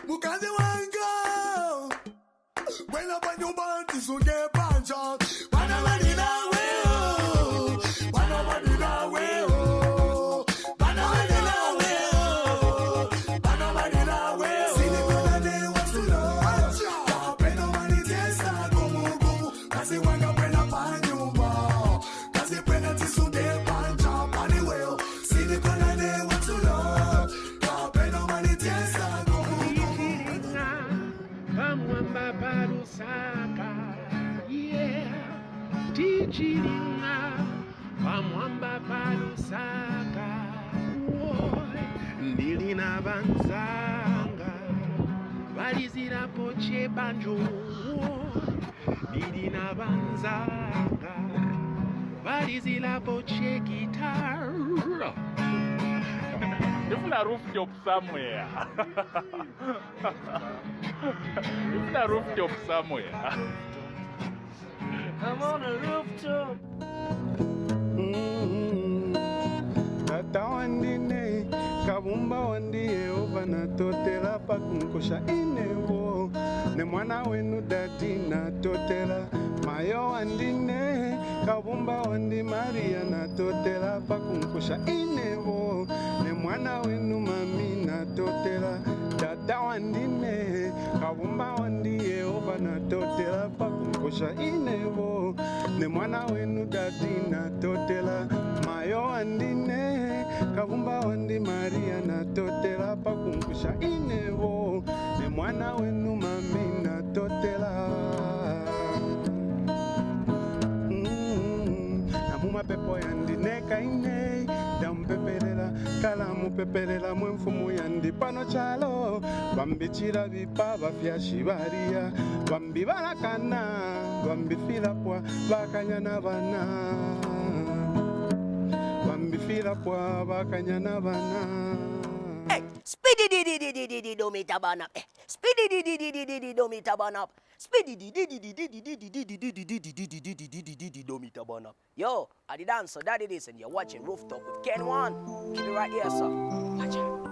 Mukazi wanga. When up on your body, so get punch out. Wanabadi na weo. Wanabadi na weo. Wanabadi na weo. Wanabadi na weo. Silikona ne watu lo. Kapeno mani testa kumu kumu. Kazi wanga pena panyumba. Kazi pena tisu de pancha pani weo. Silikona ne watu lo. Kapeno mani testa kumu kumu. Pamwamba pa Lusaka, yeah. Tichiringa, pamwamba pa Lusaka, woy. Ndilina banzanga, valizira poche banjo, woy. Ndilina banzanga, valizira poche guitar. Even a rooftop somewhere. Even a rooftop somewhere. I'm on a rooftop. Tata wandine, kabumba wandie ovana totela pakunkusha inewo. Ne mwana wenu dadi na totela. Mayo wandine, kabumba wandi Maria na totela pakunkusha inewo. Ne mwana wenu mami na totela. Tata wandine, kabumba wandi ovana totela pakunkusha inewo. Ne mwana wenu dadi na totela. Mayo wandine, kabumba wandi Maria na totela pakunkusha inewo. Ne mwana wenu mami na totela. Namuma pepo yandi neka ine. Dam pepelela, kalamu pepelela mwenfumu yandi pano chalo. Bambi chira bipa bafya shibaria. Bambi barakana, bambi filapwa bakanyana bana. Bambi filapwa bakanyana bana. Speedy do me taban up. Speedy do me taban up. Speedy do me taban up. Yo, I the dancer, that it is, and you're watching Rooftop with Ken1. Keep it right here, sir. Watch out.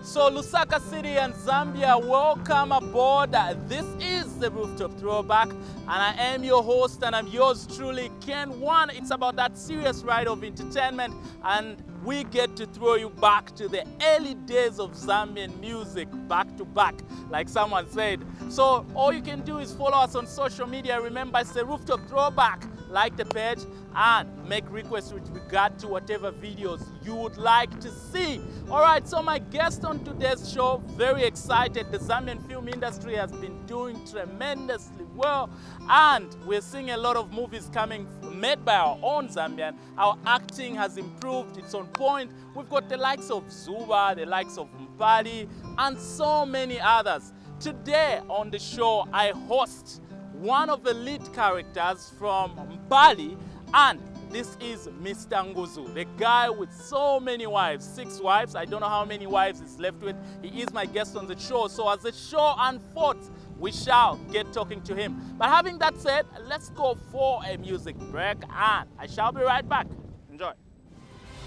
So Lusaka City and Zambia, welcome aboard. This is the Rooftop Throwback, and I am your host, and I'm yours truly, Ken1. It's about that serious ride of entertainment, and we get to throw you back to the early days of Zambian music, back to back, like someone said. So all you can do is follow us on social media. Remember, it's the Rooftop Throwback. Like the page and make requests with regard to whatever videos you would like to see. All right, so my guest on today's show, very excited. The Zambian film industry has been doing tremendously well, and we're seeing a lot of movies coming made by our own Zambian. Our acting has improved, it's on point. We've got the likes of Zuba, the likes of Mpali, and so many others. Today on the show, I host one of the lead characters from Mpali, and this is Mr. Nguzu, the guy with so many wives, 6 wives. I don't know how many wives he's left with. He is my guest on the show, so as the show unfolds, we shall get talking to him. But having that said, let's go for a music break, and I shall be right back. Enjoy.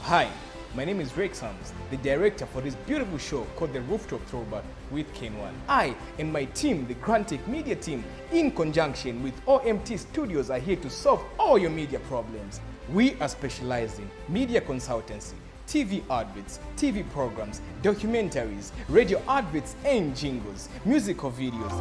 Hi, my name is Rick Sams, the director for this beautiful show called the Rooftop Throwback with Ken1. I and my team, the Grantech Media team, in conjunction with OMT Studios, are here to solve all your media problems. We are specialized in media consultancy, TV adverts, TV programs, documentaries, radio adverts and jingles, musical videos.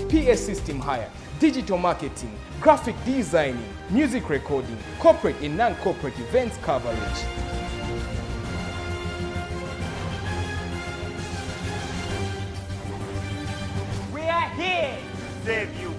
PS system hire, digital marketing, graphic designing, music recording, corporate and non-corporate events coverage. We are here to save you.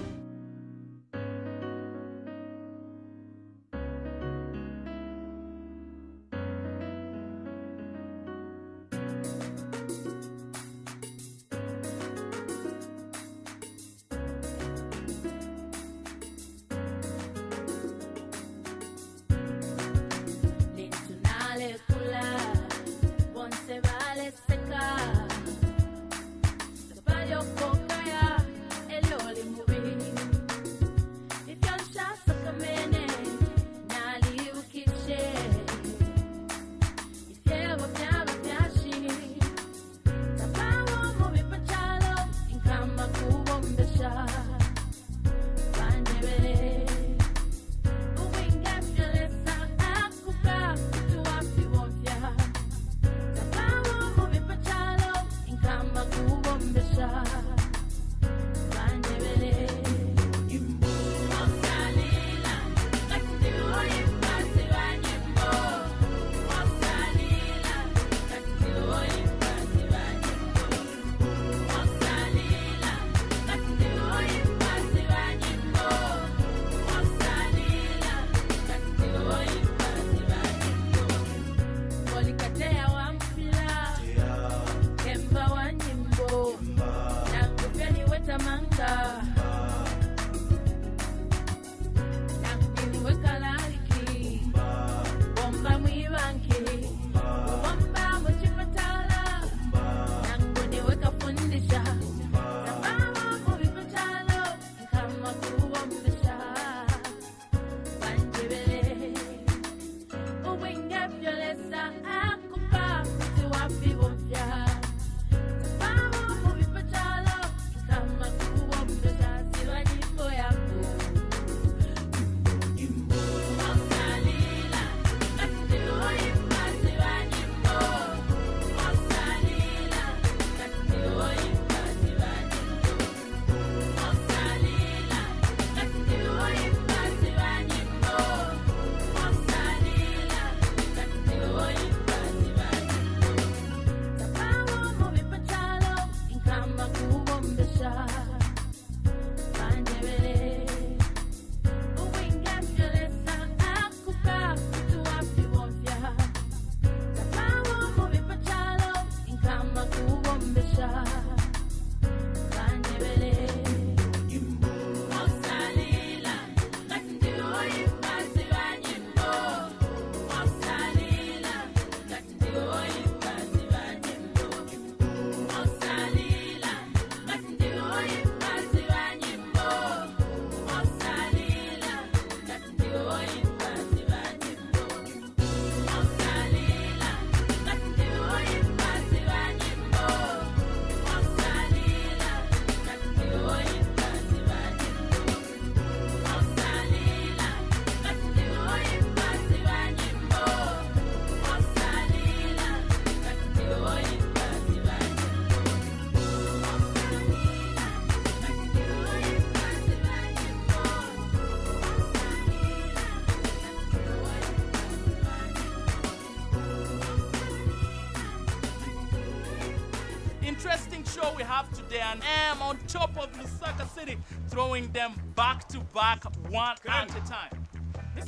Interesting show we have today, and I'm on top of Lusaka City, throwing them back to back, one at a time.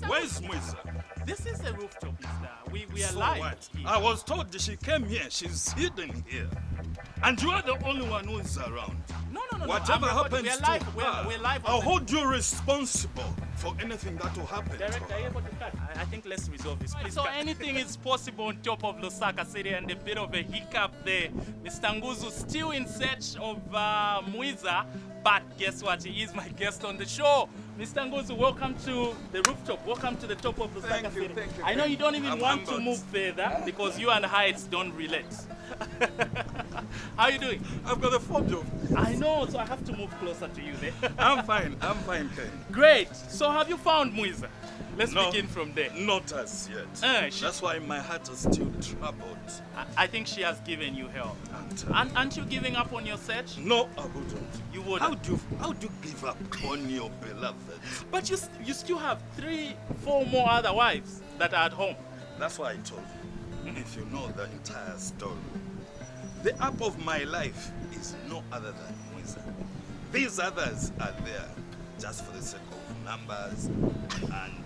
Where's Nguzu? This is a rooftop, mister. We are So live. what? Here. I was told that she came here. She's hidden here. And you are the only one who is around. No. Whatever happens we're to live. her, We're live. I'll hold you responsible for anything that will happen. Director, to are you her. able to cut? I think let's resolve this, please. So anything is possible on top of Lusaka City, and a bit of a hiccup there. Mr. Nguzu still in search of Nguzu, But guess what? He is my guest on the show. Mr. Nguzu, welcome to the rooftop. Welcome to the top of Lusaka City. Thank you. I know you don't even I'm want to humbled. move further because you and heights don't relate. How are you doing? I've got a phobia. I know, so I have to move closer to you there. I'm fine, Ken. Great. So have you found Muiza? Let's No. begin from there. Not as yet. That's why my heart is still troubled. I think she has given you help. And, Aren't you giving up on your search? no, I wouldn't. You wouldn't. How do you give up on your beloved? But you still have 3-4 more other wives that are at home. That's why I told you. If you know the entire story, the app of my life is no other than Muiza. These others are there just for the sake of numbers and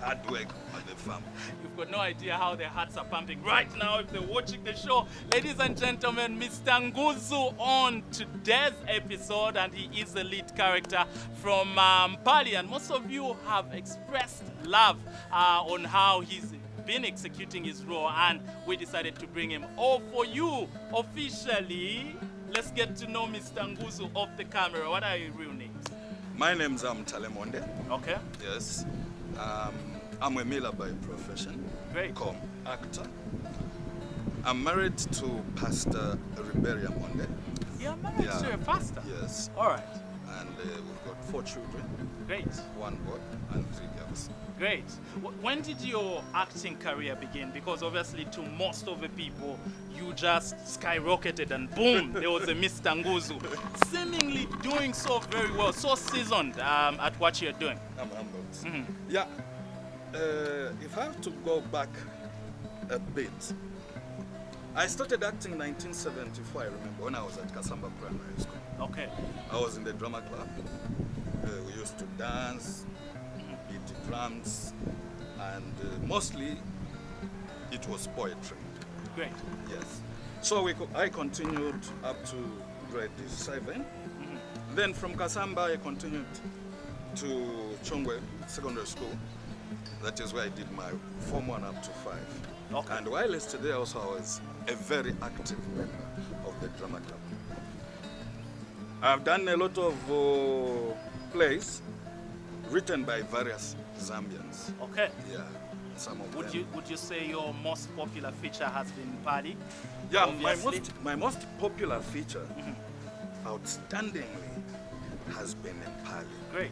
hard work on the farm. You've got no idea how their hearts are pumping right now if they're watching the show. Ladies and gentlemen, Mr. Nguzu on today's episode, and he is the lead character from Mpali. And most of you have expressed love on how he's been executing his role, and we decided to bring him all for you officially. Let's get to know Mr. Nguzu off the camera. What are your real names? My name's Mpali. Okay. Yes. I'm a miller by profession. Great. Come actor. I'm married to Pastor Riberia Monde. You're married to a pastor? Yes. All right. And we've got 4 children. Great. 1 boy and 3 girls. Great. When did your acting career begin? Because obviously to most of the people, you just skyrocketed and boom, there was a Mr. Nguzu. Seemingly doing so very well, so seasoned at what you're doing. I'm humbled. Yeah. If I have to go back a bit, I started acting in 1974, I remember, when I was at Kasamba Primary School. Okay. I was in the drama club. We used to dance, beat the drums, and mostly it was poetry. Great. Yes. So I continued up to grade 7. Then from Kasamba, I continued to Chongwe Secondary School. That is where I did my Form 1 up to 5. Okay. And while I stayed there also, I was a very active member of the drama club. I've done a lot of plays written by various Zambians. Okay. Yeah, some of Would them. you say your most popular feature has been Mpali? Yeah, Obviously. my most popular feature, outstandingly, has been Mpali. Great.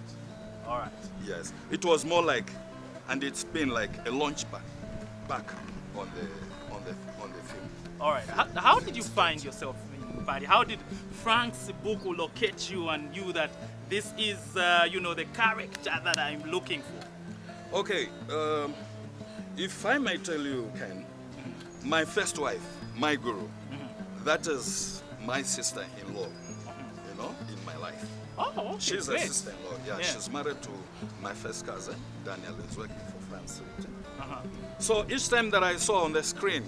All right. Yes, it was more like, and it's been like a launch pad back on the film. All right. How did you find yourself in Mpali? How did Frank Sibuku locate you and knew that this is, the character that I'm looking for? Okay, if I may tell you, Ken, my first wife, my guru, that is my sister-in-law, in my life. Oh, okay. She's great. a sister-in-law. Yeah, she's married to my first cousin, Daniel, who's working for France. So each time that I saw on the screen,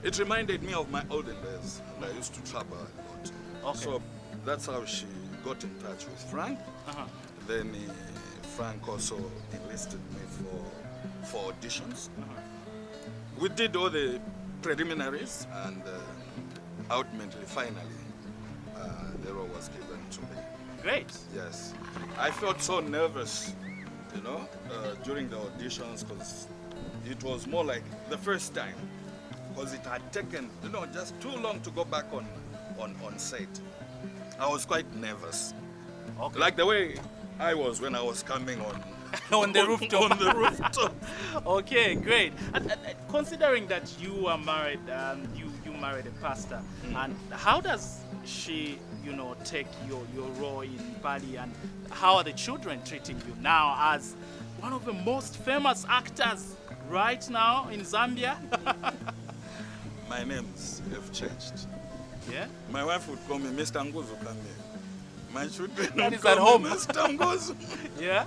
it reminded me of my olden days, and I used to travel a lot. Okay. So that's how she got in touch with Frank. Then Frank also enlisted me for auditions. We did all the preliminaries, and ultimately, finally, the role was given to me. Great. Yes. I felt so nervous, during the auditions, because it was more like the first time, because it had taken, just too long to go back on set. I was quite nervous. Okay. Like the way I was when I was coming on On the rooftop. On the rooftop. Okay, great. And considering that you are married, you married a pastor, and how does she, take your role in Mpali, and how are the children treating you now as one of the most famous actors right now in Zambia? My names have changed. Yeah? My wife would call me Mr. Nguzu, come here. My children That would is call at me home. Mr. Nguzu. Yeah?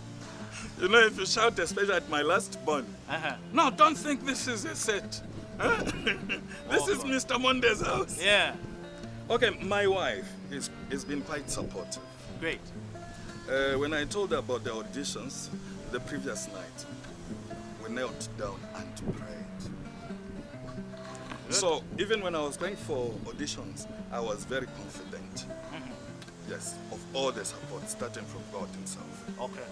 If you shout, especially at my last born, no, don't think this is a set. Huh? This is Mr. Monde's house. Yeah. Okay, my wife has been quite supportive. Great. When I told her about the auditions the previous night, we knelt down and prayed. So even when I was going for auditions, I was very confident. Yes, of all the support, starting from God himself. Okay.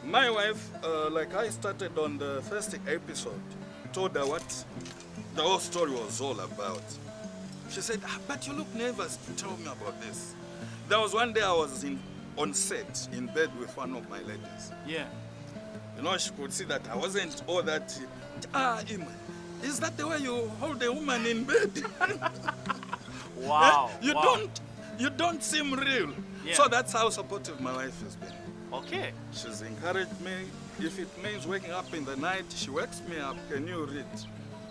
My wife, like I started on the first episode, told her what the whole story was all about. She said, but you look nervous to tell me about this. There was one day I was on set, in bed with one of my ladies. Yeah. You know, she could see that I wasn't all that, Ima, is that the way you hold a woman in bed? Wow. You don't seem real. Yeah. So that's how supportive my wife has been. Okay. She's encouraged me. If it means waking up in the night, she wakes me up. Can you read?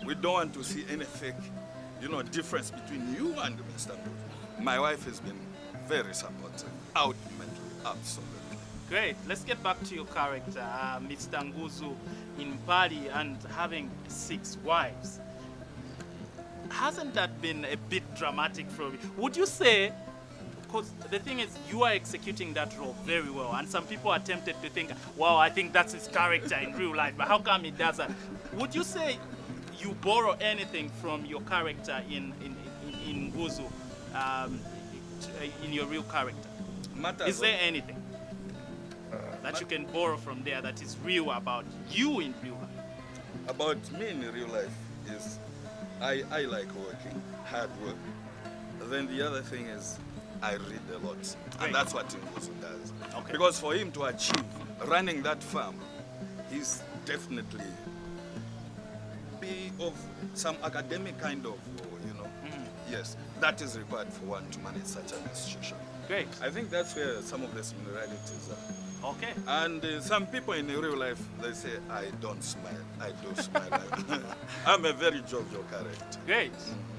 We don't want to see any fake, difference between you and Mr. Nguzu. My wife has been very supportive, ultimately, absolutely. Great. Let's get back to your character, Mr. Nguzu in Mpali, and having 6 wives. Hasn't that been a bit dramatic for you? Would you say, because the thing is, you are executing that role very well, and some people are tempted to think, wow, I think that's his character in real life, but how come he does that? Would you say you borrow anything from your character in Nguzu, in your real character? Is there anything that you can borrow from there that is real about you in real life? About me in real life is I like working, hard work. Then the other thing is I read a lot. Great. And that's what Nguzu does. Okay. Because for him to achieve running that farm, he's definitely be of some academic kind of, yes, that is required for one to manage such an institution. Great. I think that's where some of the similarities are. Okay. And some people in real life, they say, I don't smile. I do smile. I'm a very jovial character. Great.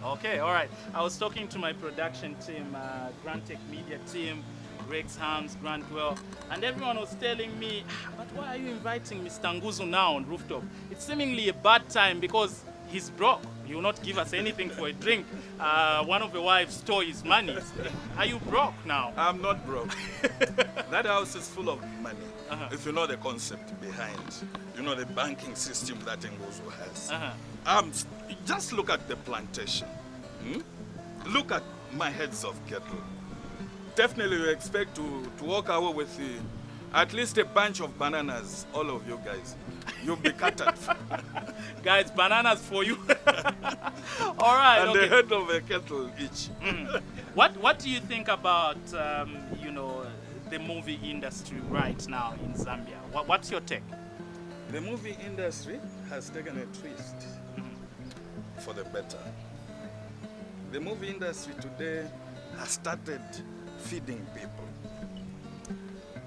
Okay, all right. I was talking to my production team, Grand Tech Media team, Rex Hams, Grantwell, and everyone was telling me, but why are you inviting Mr. Nguzu now on Rooftop? It's seemingly a bad time because he's broke. He will not give us anything for a drink. One of the wives stole his money. Are you broke now? I'm not broke. That house is full of money. If you know the concept behind, the banking system that Nguzu has. Just look at the plantation. Look at my heads of cattle. Definitely you expect to walk away with at least a bunch of bananas, all of you guys. You'll be catered. Guys, bananas for you. All right. And okay. the head of a kettle each. What do you think about the movie industry right now in Zambia? What's your take? The movie industry has taken a twist for the better. The movie industry today has started feeding people.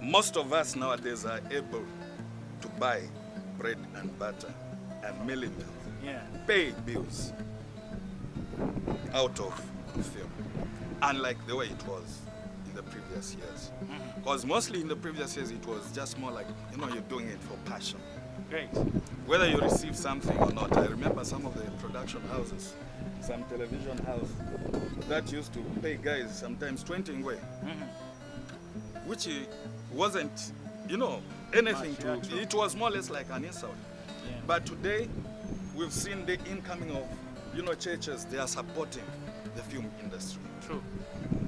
Most of us nowadays are able to buy bread and butter and milk, pay bills out of film, unlike the way it was in the previous years. Because mostly in the previous years it was just more like, you're doing it for passion. Great. Whether you receive something or not. I remember some of the production houses, some television house that used to pay guys sometimes 20 ngwe, which wasn't, anything to, it was more or less like an insult. But today, we've seen the incoming of, churches, they are supporting the film industry. True.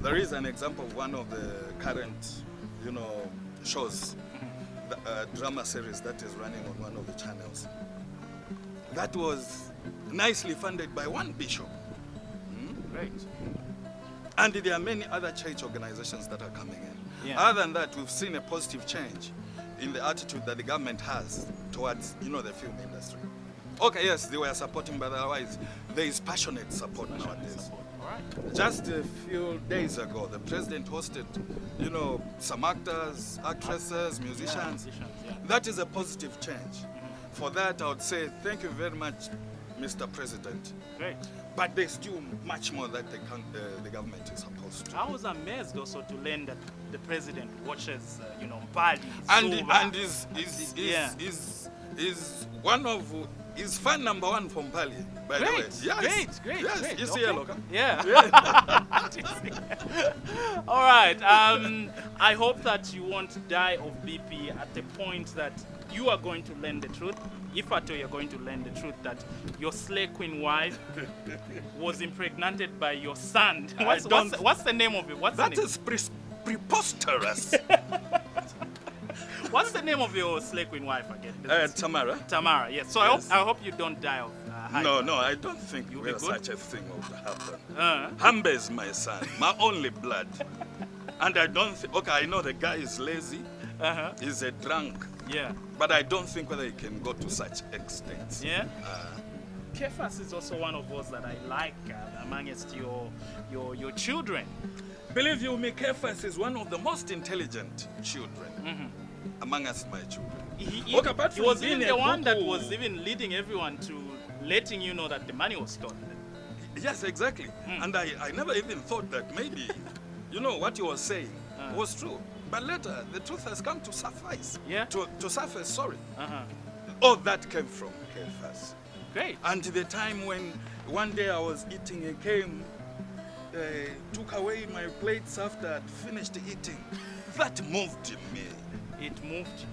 There is an example of one of the current, shows, the drama series that is running on one of the channels. That was nicely funded by one bishop. Great. And there are many other church organizations that are coming in. Yeah. Other than that, we've seen a positive change in the attitude that the government has towards, the film industry. Okay, yes, they were supporting, but otherwise, there is passionate support nowadays. All right. Just a few days ago, the president hosted, some actors, actresses, musicians. That is a positive change. For that, I would say thank you very much, Mr. President. Great. But there's still much more that the government is supposed to. I was amazed also to learn that the president watches, Mpali. And is one of is fan number 1 from Mpali, by the way. Yes. Great. Yes, you see okay. look. Yeah. All right. I hope that you won't die of BP at the point that you are going to learn the truth. If at all you're going to learn the truth that your slay queen wife was impregnated by your son. What's the name of it? What's the name? That is preposterous. What's the name of your slave queen wife again? Tamara. Tamara, yes. So Yes. I hope you don't die of No, I don't think You'll be good? such a thing would happen. Hambe is my son, my only blood. And I don't think, okay, I know the guy is lazy, he's a drunk, Yeah. but I don't think whether he can go to such extent. Yeah. Kefas is also one of those that I like amongst your children. Believe you me, Kefas is one of the most intelligent children among us, my children. He apart from was being even a the one that cuckoo- was even leading everyone to letting you know that the money was stolen. Yes, exactly. And I never even thought that maybe, you know, what you were saying was true. But later, the truth has come to surface. Yeah. To surface, sorry. All that came from Kefas. Great. And the time when one day I was eating, he came, took away my plates after I'd finished eating. That moved me. It moved you.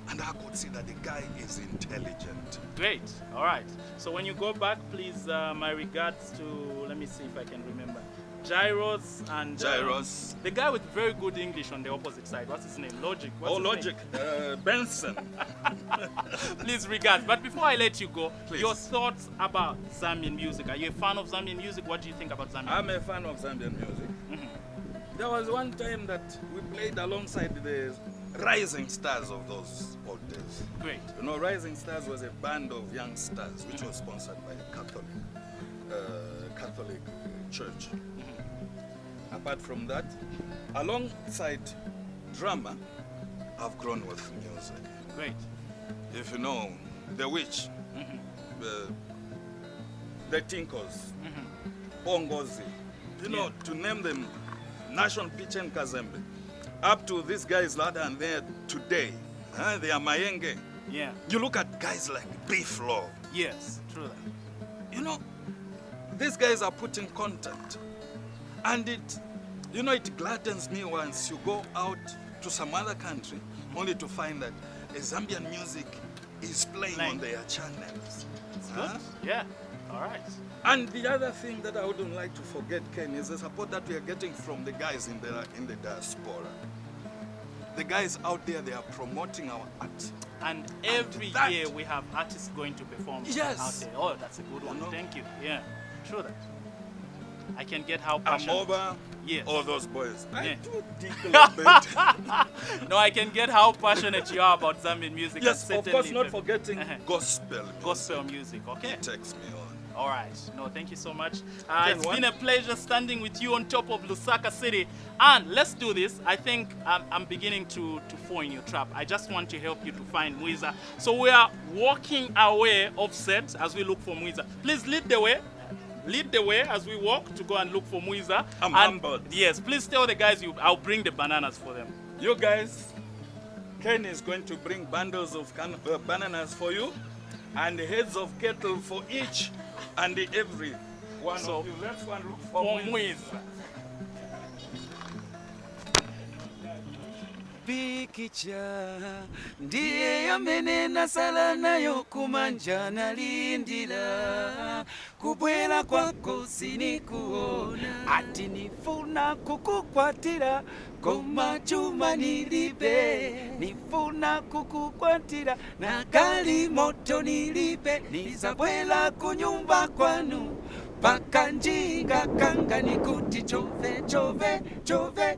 And I could see that the guy is intelligent. Great. All right. So when you go back, please, my regards to, let me see if I can remember, Gyros and... Gyros. The guy with very good English on the opposite side. What's his name? Logic. What's his Logic. Benson. name? Please, regards. But before I let you go, Please. your thoughts about Zambian music. Are you a fan of Zambian music? What do you think about Zambian I'm a fan of Zambian music. There was one time that we played alongside the rising stars of those old days. Great. You know, Rising Stars was a band of young stars which was sponsored by a Catholic church. Apart from that, alongside drama, I've grown with music. Great. If you know, The Witch, the Tinkles, Bongozi, you know, to name them, Nation Pitch and Kazembe, up to these guys ladder and there today, they are Mayenge. Yeah. You look at guys like Beef Law. Yes, true that. You know, these guys are putting content. And it gladdens me once you go out to some other country only to find that a Zambian music is playing on their channels. Good. Yeah. All right. And the other thing that I wouldn't like to forget, Ken, is the support that we are getting from the guys in the diaspora. The guys out there, they are promoting our art. And every year we have artists going to perform out there. Oh, that's a good one. Thank you. Yeah, true that. I can get how passionate. Amoba, yes. all those boys. Yeah. I do dig a little bit. No, I can get how passionate you are about Zambian music. Yes, and of course, certainly not forgetting gospel music. gospel music. Okay. It takes me on. All right. No, thank you so much. It's been a pleasure standing with you on top of Lusaka City. And let's do this. I think I'm beginning to fall in your trap. I just want to help you to find Mwiza. So we are walking our way offset as we look for Mwiza. Please lead the way. Lead the way as we walk to go and look for Mwiza. I'm humbled. Yes, please tell the guys I'll bring the bananas for them. You guys, Ken is going to bring bundles of bananas for you and heads of cattle for each and every one of you. Let's go and look for Mwiza. Pikicha ndiye yamenena sala nayo kumanja nalindila kubwela kwako sinikuona ati nifuna kukukwatira koma chuma nilipe nifuna kukukwatira na gali moto nilipe nizabwela kunyumba kwanu paka njinga kanga nikuti chove chove chove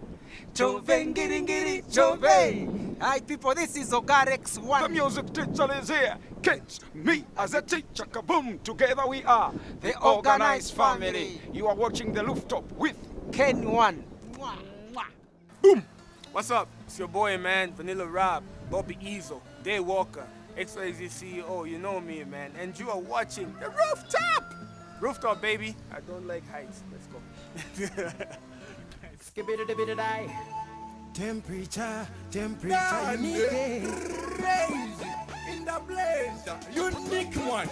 Chove, ngiri, ngiri, chove. Hi people, this is Ogarex1. The music teacher is here. Kids, me as a teacher, kaboom, together we are the organized family. You are watching the Rooftop with Ken1. Boom. What's up? It's your boy, man, Vanilla Rob, Bobby Easel, Day Walker, XYZ CEO, you know me, man. And you are watching the Rooftop. Rooftop, baby. I don't like heights. Let's go. Temperature, unique. In the blaze, unique one.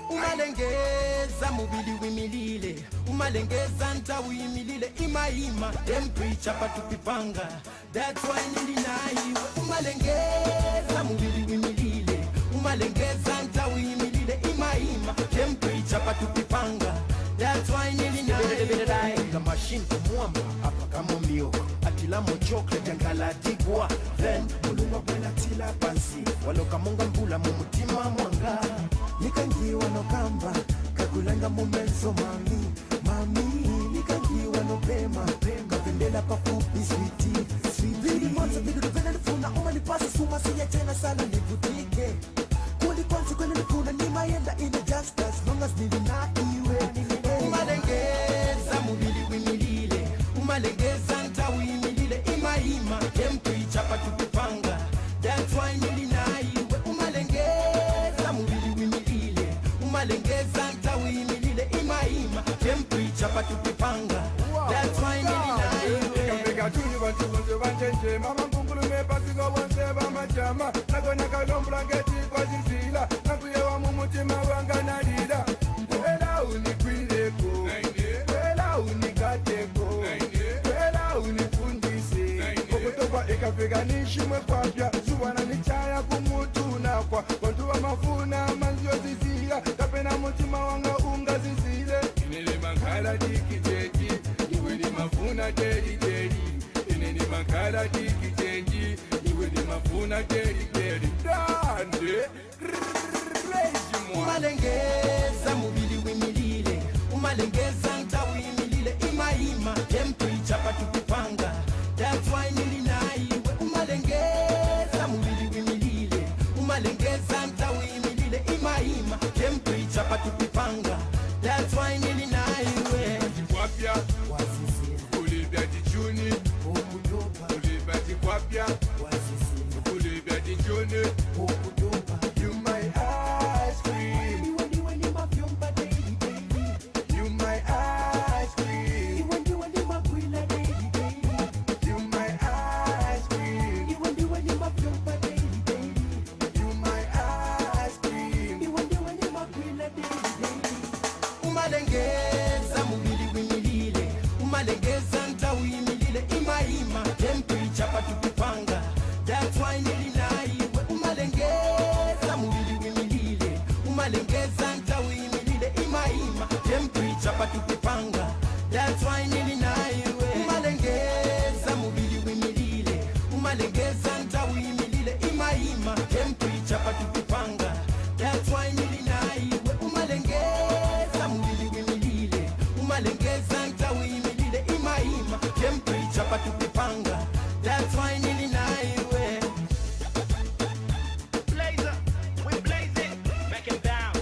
Umalengeza mubili wimilile, umalengeza nta wimilile, ima, temperature patupipanga. That's why nili nai. Umalengeza mubili wimilile, umalengeza nta wimilile, ima, temperature patupipanga. That's why nili nai. The machine kumwamba, hapa kama mbio, atila mocho. chocolate yankala digwa then mulunga bwela tila pansi waloka munga mbula mumutima mwanga nikangiwa no kamba kakulanga mumenso mami nikangiwa no pema kapendela pafupi sweetie monza bidu vena nifuna uma nipasa suma siya tena sana nivutike kuli kwanza kwele nifuna ni mayenda in just as long as nili na iwe umalengeza mubili wimilile umalengeza nta wimilile ima kempi chapa tukipanga that's why nili na iwe umalengeza mubili wimilile umalengeza nta wimilile ima kempi chapa tukipanga that's why nili na iwe Gatuni bantu bonse banjenje mama mpungulu mepasika bonse bamajama nakona kalombula ngeti kwa zizila nakuyewa mumutima wanga nalila wela unikwileko wela unikateko wela unifundise okutokwa ikafika nishimwe kwapya suwana nichaya kumutunakwa wantu wamafuna manzio zizila kapena mutima wanga unga zizile inele mankala dikiteji iwe ni mafuna jeri ineni makala dikitenji iwe ni mafuna jeri dande umalengeza mubili wimilile umalengeza nta wimilile ima kempi chapa tukipanga that's why nili na iwe umalengeza mubili wimilile umalengeza nta wimilile ima kempi chapa tukipanga that's why nili na iwe kwapya kulibya dijuni kulibya dikwapya kulibya dijuni you my ice cream you my ice cream you my ice cream you my ice cream umalengeza mubili wimilile umalengeza nta wimilile ima kempi chapa tukipanga that's why nili na iwe umalengeza mubili wimilile umalengeza nta wimilile ima kempi chapa tukipanga that's why nili na iwe umalengeza mubili wimilile umalengeza nta wimilile ima kempi chapa tukipanga that's why nili na iwe umalengeza mubili wimilile umalengeza nta wimilile ima kempi chapa tukipanga that's why nili na iwe Blazer, we blaze it, back and bounce.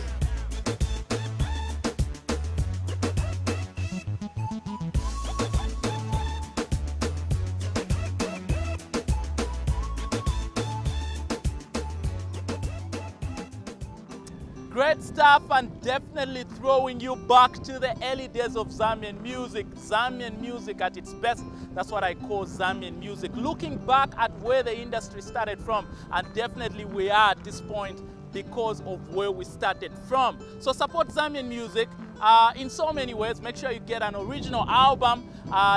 Great stuff, and definitely throwing you back to the early days of Zambian music. Zambian music at its best. That's what I call Zambian music. Looking back at where the industry started from, and definitely we are at this point because of where we started from. So support Zambian music in so many ways. Make sure you get an original album.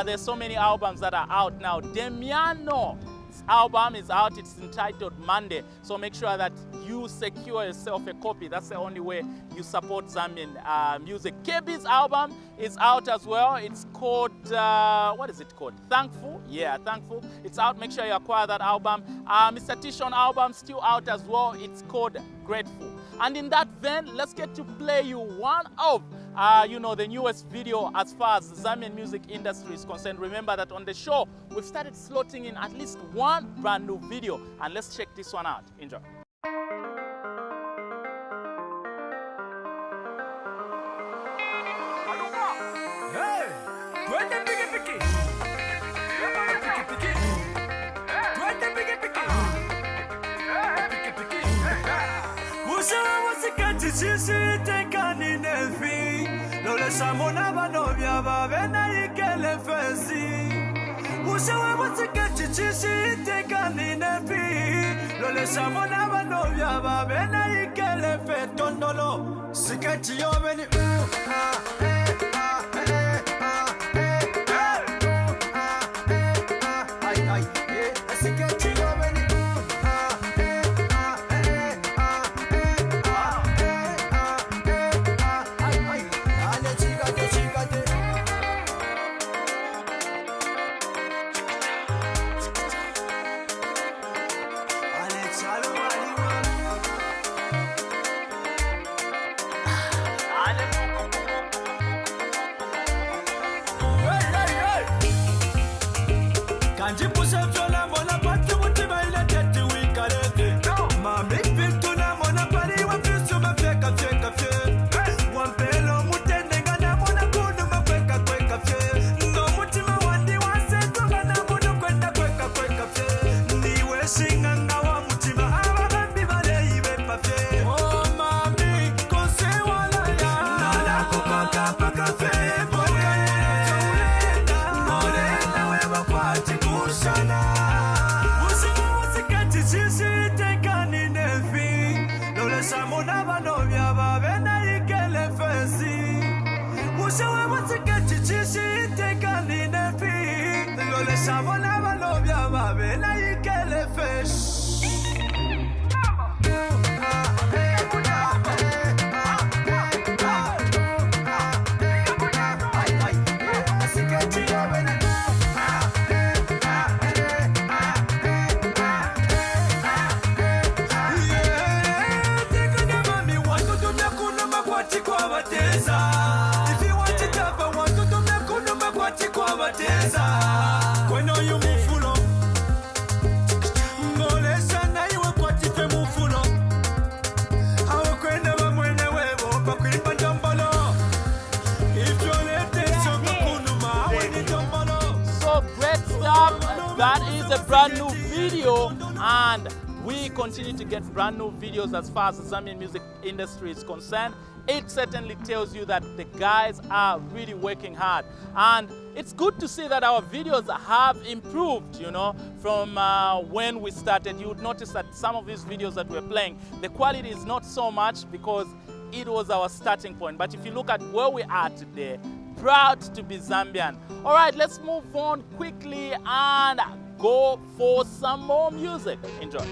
There's so many albums that are out now. Demiano's album is out. It's entitled Monday. So make sure that you secure yourself a copy. That's the only way you support Zambian music. KB's album is out as well. It's called, what is it called? Thankful. Yeah, Thankful. It's out. Make sure you acquire that album. Mr. Tishon album still out as well. It's called Grateful. And in that vein, let's get to play you one of the newest video as far as the Zambian music industry is concerned. Remember that on the show, we've started slotting in at least one brand new video. And let's check this one out. Enjoy. That is a brand new video, and we continue to get brand new videos as far as the Zambian music industry is concerned. It certainly tells you that the guys are really working hard, and it's good to see that our videos have improved, you know, from when we started. You would notice that some of these videos that we're playing, the quality is not so much because it was our starting point. But if you look at where we are today, proud to be Zambian. All right, let's move on quickly and go for some more music. Enjoy.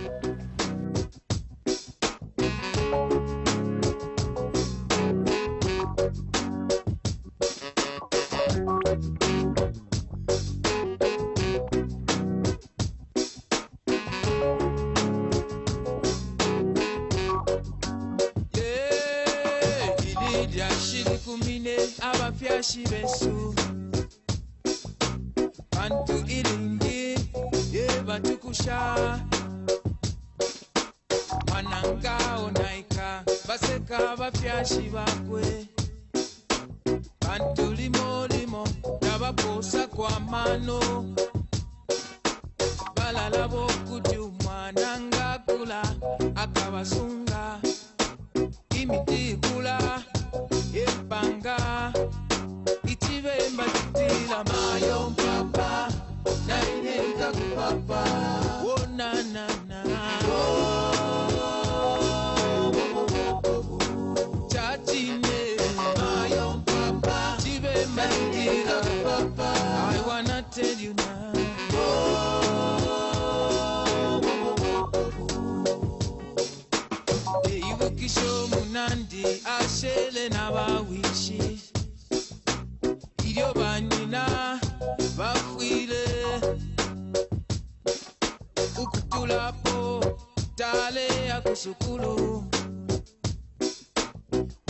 Shibesu Bantu iringi Yeba tukusha Mananga onaika Baseka bafyashi bakwe Bantu limo limo Nabaposa kwa mano Balala bokutu Mananga kula Akabasunga Imiti kula Yepanga Itivemba titila mayo papa na ineka kupapa oh na na na Chatine mayo papa Itivemba titila papa I wanna tell you now Eyibukisho munandi ashele na bawishi Iyo banina bafwile ukutulapo tale ya kusukulu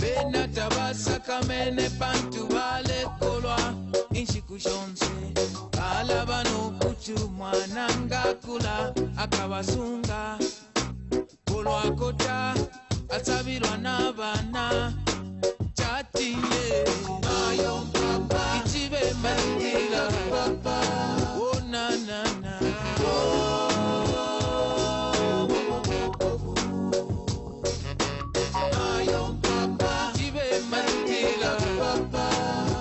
Bena tabasa kamene pantu bale kolwa inshikushonse Alabano kuchu mwananga kula akabasunga Kolwa kota atabilwa na bana Chatine Mayo papa Ichibe mandila papa Oh na na na Mayo papa Ichibe mandila papa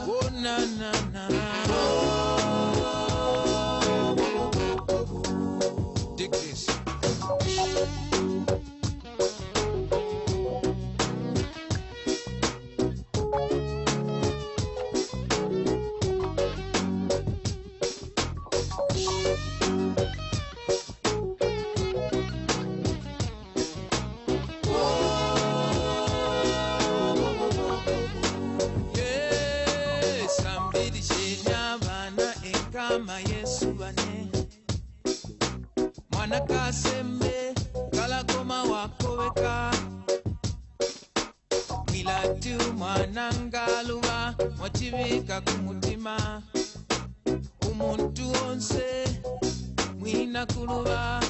Oh na na na Dig this Mwachibeka Milatu mwanangaluma Mwachibeka kumutima Umuntu onse Mwina kuluba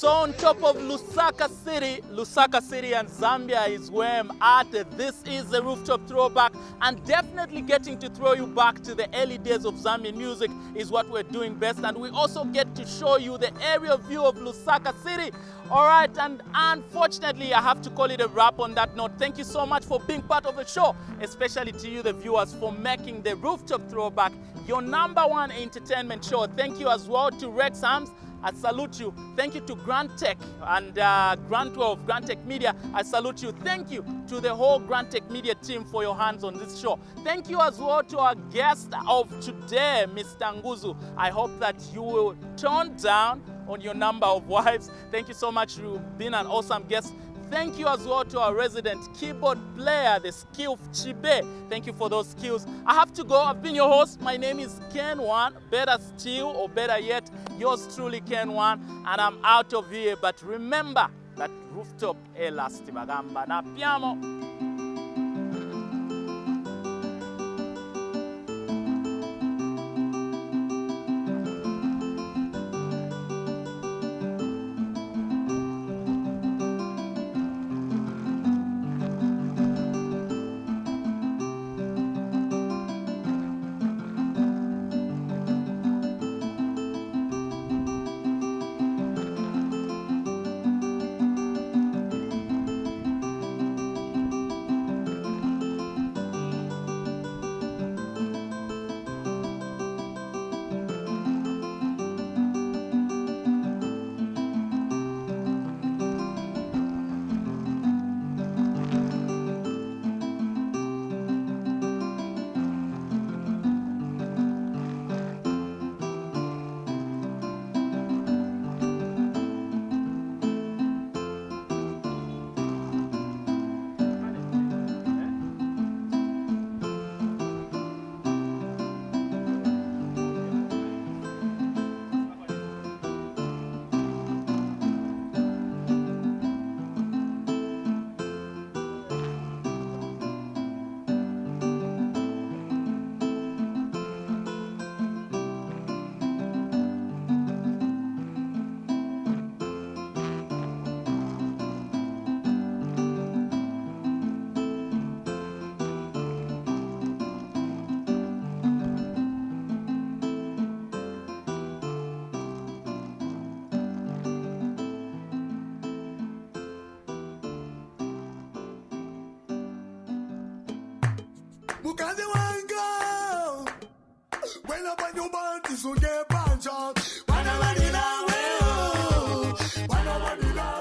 So on top of Lusaka City and Zambia is where I'm at. This is the Rooftop Throwback, and definitely getting to throw you back to the early days of Zambian music is what we're doing best. And we also get to show you the aerial view of Lusaka City. All right, and unfortunately, I have to call it a wrap on that note. Thank you so much for being part of the show, especially to you, the viewers, for making the Rooftop Throwback your #1 entertainment show. Thank you as well to Rex Hams. I salute you. Thank you to Grand Tech and Grand 12, Grand Tech Media. I salute you. Thank you to the whole Grand Tech Media team for your hands on this show. Thank you as well to our guest of today, Mr. Nguzu. I hope that you will tone down on your number of wives. Thank you so much. You've been an awesome guest. Thank you as well to our resident keyboard player, the skill Chibe. Thank you for those skills. I have to go. I've been your host. My name is Ken1. Better still, or better yet, yours truly, Ken1. And I'm out of here. But remember that Rooftop elasti bagamba na piamo. Mukazi wangu when up on your body so get punch on. Wanna run it away, wanna run it away.